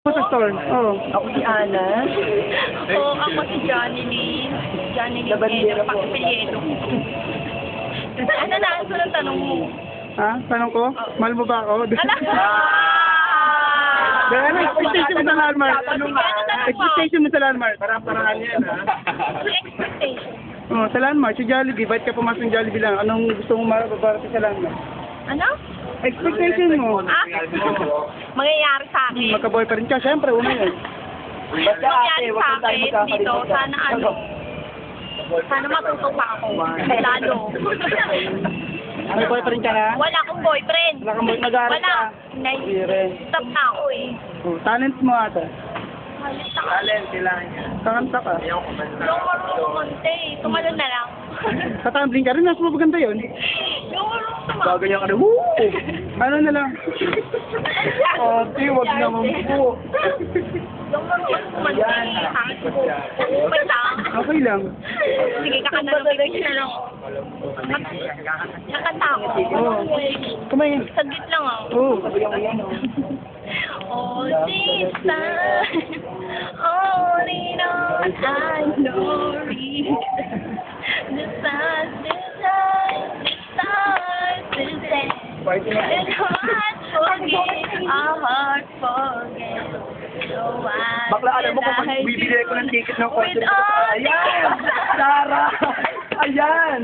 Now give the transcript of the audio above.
Sa store. Oo. Ako si Ana. Oo, ako si Johnny Lee. Johnny Lee Edo, pag-apelyedo. Ano na ang sunod tanong mo? Ha? Tanong ko? Mahal mo ba ako? Ala! Dahil ano, expectation mo sa landmark? Expectation mo sa landmark? Parang yan, ha? Expectation. Oh, sa landmark, sa Jollibee. Bakit ka pumasok ng Jollibee lang? Anong gusto mong mabarating sa landmark? Ano? Expectation mo. Ah? Mangyayari sa akin. Magka-boyfriend ka, syempre, una yun. Basta ate, Mangyayari wag sa na tayo akin dito, magkakalimutan. sana ano, sana matuto pa ako. Lalo. May boyfriend ka na? Wala akong boyfriend. Wala kang boyfriend, nag-aaral Wala. ka? Hindi rin. Stop na ako eh. Oh, talent mo ata. Halit ako. Talent, kailangan niya. Kakanta ka. Ayaw ko man Yung marunong kumante eh. Tumalon na lang. Tatambling ka rin, mas maganda yun. Yung marunong tumawag. Gaganyan ka na, woo! Ano na lang? Ate, wag naman po. Yung marunong kumante. Hangit ko. Wait lang. Okay lang. Sige, kakanta ng picture na lang. Nakanta ako. Oo. Kumain. Saglit lang ako. Oo. Oh, this time, only on I know it. The sun's design, the stars design. And heart forget, our heart forget. So I Bakla, alam mo kung bibili ko ng ticket ng concert. With all Ayan! Sarah! Ayan!